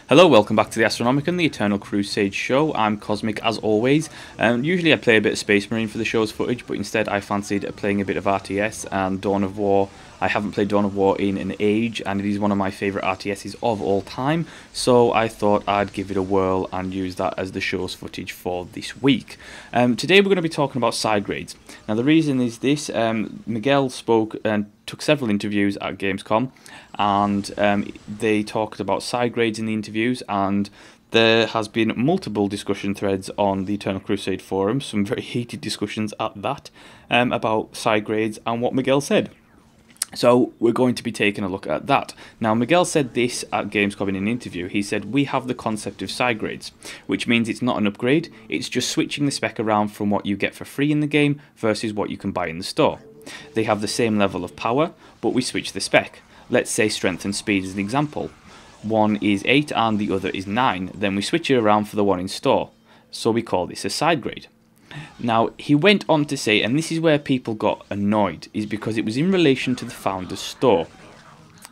Hello, welcome back to the Astronomican, The Eternal Crusade show. I'm Cosmic as always. Usually I play a bit of Space Marine for the show's footage, but instead I fancied playing a bit of RTS and Dawn of War. I haven't played Dawn of War in an age, and it is one of my favourite RTSs of all time, so I thought I'd give it a whirl and use that as the show's footage for this week. Today we're going to be talking about Sidegrades. Now the reason is this, Miguel spoke and took several interviews at Gamescom, and they talked about Sidegrades in the interviews, and there has been multiple discussion threads on the Eternal Crusade forum, some very heated discussions at that, about Sidegrades and what Miguel said. So we're going to be taking a look at that. Now Miguel said this at Gamescom in an interview. He said, "We have the concept of Sidegrades, which means it's not an upgrade, it's just switching the spec around from what you get for free in the game versus what you can buy in the store. They have the same level of power, but we switch the spec. Let's say strength and speed as an example. One is 8 and the other is 9, then we switch it around for the one in store. So we call this a Sidegrade." Now, he went on to say, and this is where people got annoyed, is because it was in relation to the Founder's Store,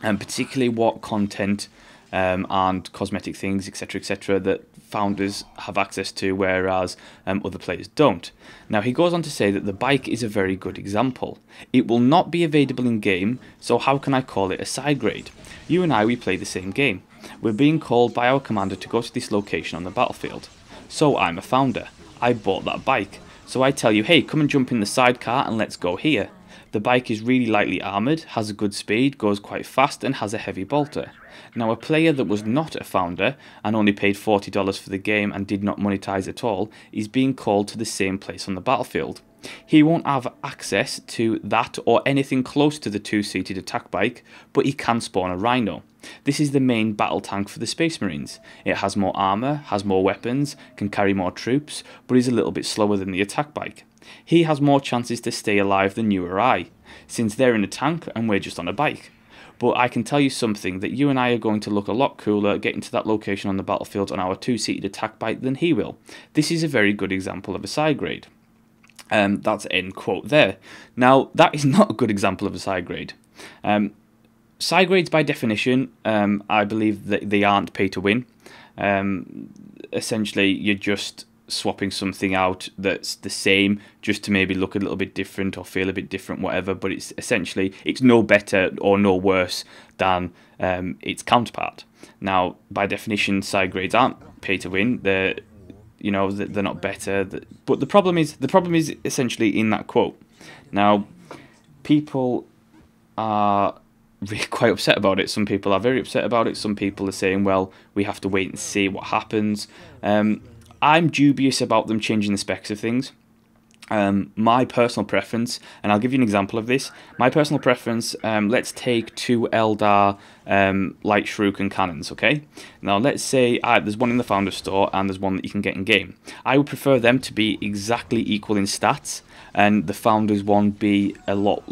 and particularly what content and cosmetic things, etc., that founders have access to, whereas other players don't. Now, he goes on to say that the bike is a very good example. It will not be available in-game, so how can I call it a Sidegrade? You and I, we play the same game. We're being called by our commander to go to this location on the battlefield. So I'm a founder. I bought that bike. So I tell you, hey, come and jump in the sidecar and let's go here. The bike is really lightly armoured, has a good speed, goes quite fast and has a heavy bolter. Now a player that was not a founder and only paid $40 for the game and did not monetize at all is being called to the same place on the battlefield. He won't have access to that or anything close to the two-seated attack bike, but he can spawn a Rhino. This is the main battle tank for the Space Marines. It has more armour, has more weapons, can carry more troops, but is a little bit slower than the attack bike. He has more chances to stay alive than you or I, since they're in a tank and we're just on a bike. But I can tell you something, that you and I are going to look a lot cooler getting to that location on the battlefield on our two-seated attack bike than he will. This is a very good example of a Sidegrade. That's end quote there. Now, that is not a good example of a Sidegrade. Sidegrades, by definition, I believe that they aren't pay to win. Essentially, you're just swapping something out that's the same, just to maybe look a little bit different or feel a bit different, whatever. But it's essentially, it's no better or no worse than its counterpart. Now, by definition, Sidegrades aren't pay to win. They're not better. But the problem is essentially in that quote. Now, people are really quite upset about it. Some people are very upset about it. Some people are saying, well, we have to wait and see what happens. I'm dubious about them changing the specs of things. My personal preference, and I'll give you an example of this. My personal preference, let's take two Eldar light shuriken cannons, okay? Now let's say there's one in the Founder's Store and there's one that you can get in game. I would prefer them to be exactly equal in stats, and the Founder's one be a lot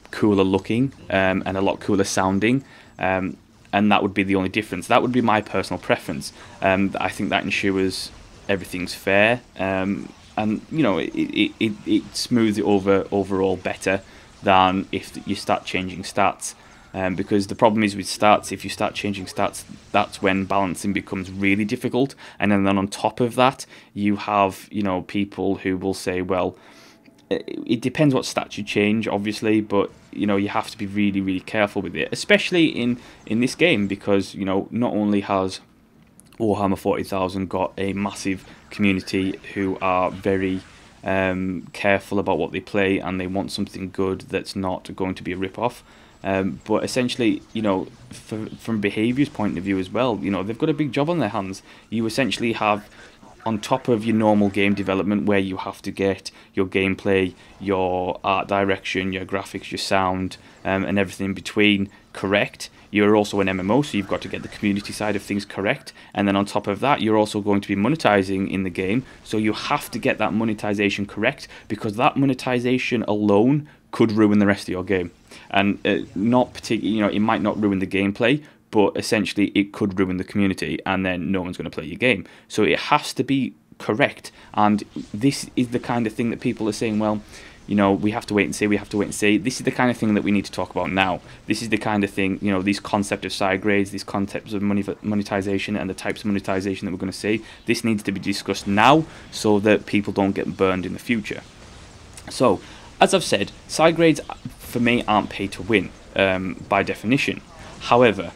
cooler looking and a lot cooler sounding, and that would be the only difference. That would be my personal preference. I think that ensures everything's fair, and you know, it smooths it overall better than if you start changing stats, because the problem is with stats, if you start changing stats, that's when balancing becomes really difficult. And then on top of that, you have, you know, people who will say, well, it depends what stats you change, obviously, but you know, you have to be really, really careful with it, especially in this game, because you know, not only has Warhammer 40,000 got a massive community who are very careful about what they play, and they want something good that's not going to be a rip-off. But essentially, you know, from behaviour's point of view as well, you know, they've got a big job on their hands. You essentially have, on top of your normal game development, where you have to get your gameplay, your art direction, your graphics, your sound, and everything in between correct, you're also an MMO, so you've got to get the community side of things correct. And then on top of that, you're also going to be monetizing in the game, so you have to get that monetization correct, because that monetization alone could ruin the rest of your game. And not particularly, you know, it might not ruin the gameplay, but essentially it could ruin the community, and then no one's going to play your game. So it has to be correct, and this is the kind of thing that people are saying, well, you know, we have to wait and see, we have to wait and see. This is the kind of thing that we need to talk about now. This is the kind of thing, you know, these concept of side grades, these concepts of monetization and the types of monetization that we're going to see. This needs to be discussed now so that people don't get burned in the future. So, as I've said, side grades for me aren't pay to win by definition. However,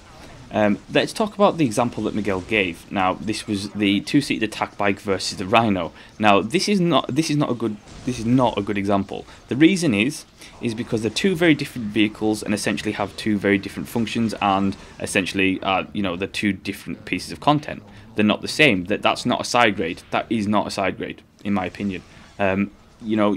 let's talk about the example that Miguel gave. Now, this was the two-seated attack bike versus the Rhino. Now, this is not a good example. The reason is because they're two very different vehicles and essentially have two very different functions, and essentially, you know, they're two different pieces of content. They're not the same. That's not a side grade. That is not a side grade, in my opinion. You know,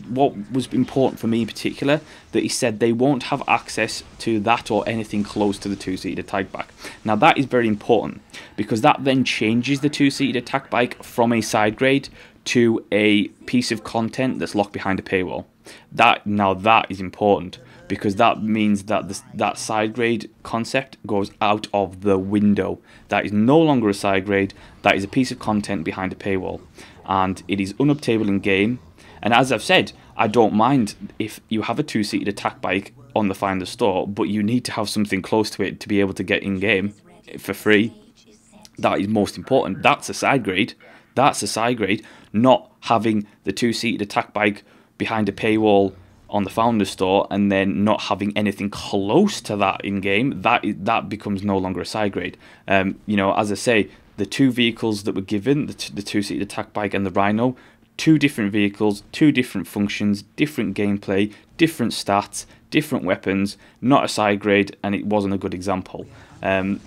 what was important for me in particular, that he said they won't have access to that or anything close to the two-seated attack bike. Now that is very important, because that then changes the two-seated attack bike from a side grade to a piece of content that's locked behind a paywall. That is important, because that means that that side grade concept goes out of the window. That is no longer a side grade, that is a piece of content behind a paywall, and it is unobtainable in game. And as I've said, I don't mind if you have a two-seated attack bike on the Finder store, but you need to have something close to it to be able to get in-game for free. That is most important. That's a side grade. That's a side grade. Not having the two-seated attack bike behind a paywall on the Founder store and then not having anything close to that in-game, that becomes no longer a side grade. You know, as I say, the two vehicles that were given, the two-seated attack bike and the Rhino, two different vehicles, two different functions, different gameplay, different stats, different weapons, not a side grade, and it wasn't a good example.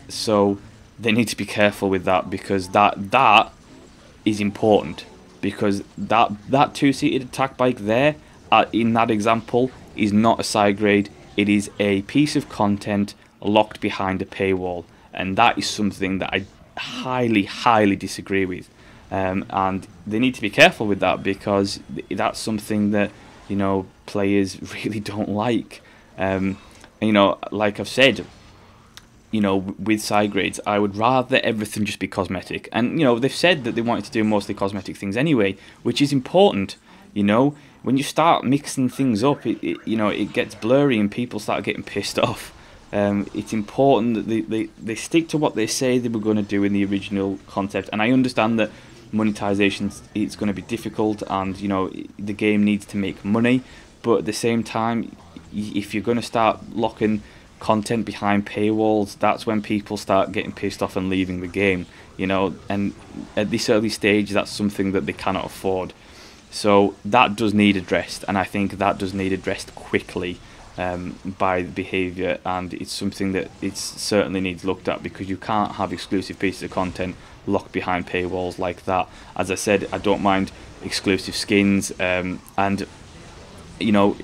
So they need to be careful with that, because that is important, because that two-seated attack bike there, in that example, is not a side grade. It is a piece of content locked behind a paywall, and that is something that I highly disagree with. And they need to be careful with that, because that's something that, you know, players really don't like. You know, like I've said, you know, with side grades, I would rather everything just be cosmetic. And, you know, they've said that they wanted to do mostly cosmetic things anyway, which is important. You know, when you start mixing things up, you know, it gets blurry and people start getting pissed off. It's important that they stick to what they say they were going to do in the original concept. And I understand that monetization, it's going to be difficult, and, you know, the game needs to make money, but at the same time, if you're going to start locking content behind paywalls, that's when people start getting pissed off and leaving the game, you know. And at this early stage, that's something that they cannot afford. So that does need addressed, and I think that does need addressed quickly by the behaviour, and it's something that it certainly needs looked at, because you can't have exclusive pieces of content locked behind paywalls like that. As I said, I don't mind exclusive skins, and, you know,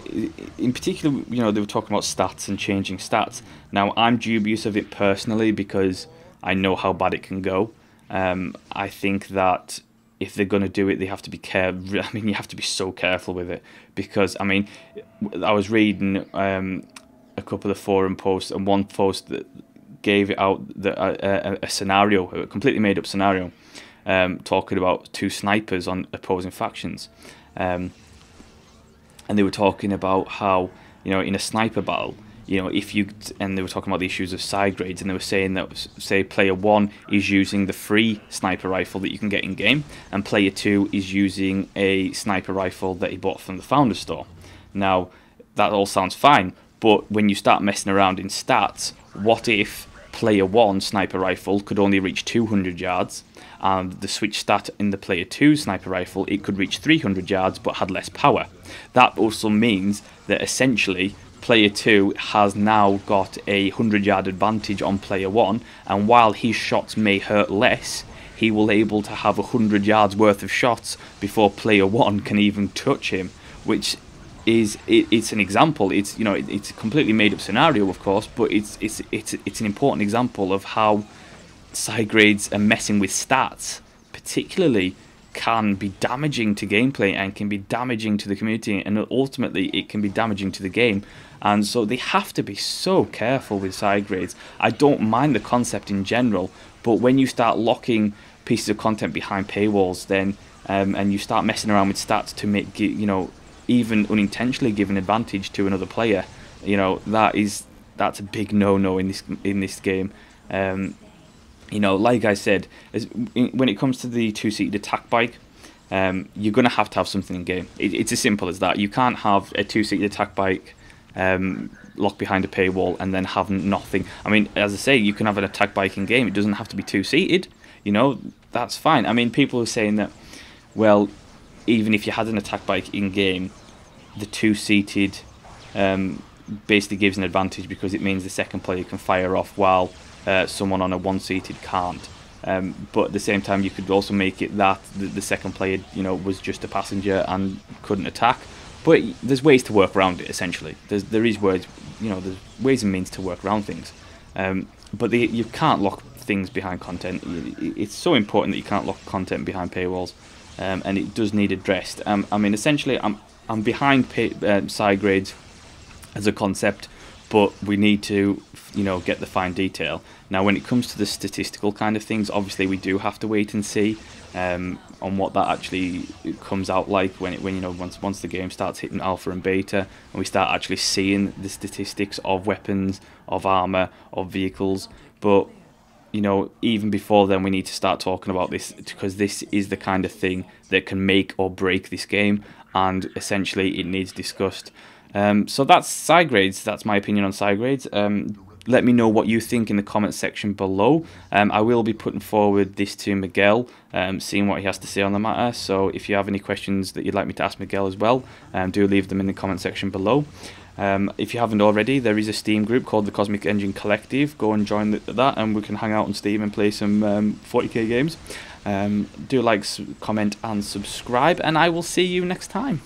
in particular, you know, they were talking about stats and changing stats. Now, I'm dubious of it personally, because I know how bad it can go. I think that if they're going to do it, they have to be careful. I mean, you have to be so careful with it, because, I mean, I was reading a couple of forum posts, and one post that gave it out a scenario, a completely made up scenario, talking about two snipers on opposing factions, and they were talking about how, you know, in a sniper battle, you know, and they were talking about the issues of side grades, and they were saying that, say, player 1 is using the free sniper rifle that you can get in game, and player 2 is using a sniper rifle that he bought from the Founder store. Now, that all sounds fine, but when you start messing around in stats, what if player 1 sniper rifle could only reach 200 yards, and the switch stat in the player 2 sniper rifle, it could reach 300 yards but had less power? That also means that essentially player 2 has now got a 100-yard advantage on player 1, and while his shots may hurt less, he will able to have 100 yards worth of shots before player 1 can even touch him, which is it's an example. It's, you know, it's a completely made up scenario, of course, but it's an important example of how side grades and messing with stats particularly can be damaging to gameplay and can be damaging to the community, and ultimately it can be damaging to the game. And so they have to be so careful with side grades. I don't mind the concept in general, but when you start locking pieces of content behind paywalls, then and you start messing around with stats to make, you know, even unintentionally give an advantage to another player, you know, that's a big no-no in this game. You know, like I said, when it comes to the two-seated attack bike, you're going to have something in game. It's as simple as that. You can't have a two-seated attack bike locked behind a paywall and then have nothing. I mean, as I say, you can have an attack bike in game. It doesn't have to be two-seated. You know, that's fine. I mean, people are saying that, well, even if you had an attack bike in game, the two-seated basically gives an advantage because it means the second player can fire off while someone on a one-seated can't. But at the same time, you could also make it that the second player, you know, was just a passenger and couldn't attack. But there's ways to work around it. Essentially, there is ways, you know, there's ways and means to work around things. But you can't lock things behind content. It's so important that you can't lock content behind paywalls, and it does need addressed. I mean, essentially, I'm behind Sidegrades as a concept, but we need to, you know, get the fine detail. Now, when it comes to the statistical kind of things, obviously we do have to wait and see on what that actually comes out like when you know, once the game starts hitting alpha and beta, and we start actually seeing the statistics of weapons, of armor, of vehicles. But you know, even before then, we need to start talking about this, because this is the kind of thing that can make or break this game, and essentially it needs discussed. So that's Sidegrades. That's my opinion on Sidegrades. Let me know what you think in the comments section below. I will be putting forward this to Miguel, seeing what he has to say on the matter. So if you have any questions that you'd like me to ask Miguel as well, do leave them in the comment section below. If you haven't already, there is a Steam group called the Cosmic Engine Collective. Go and join that, and we can hang out on Steam and play some 40k games. Do like, comment, and subscribe, and I will see you next time.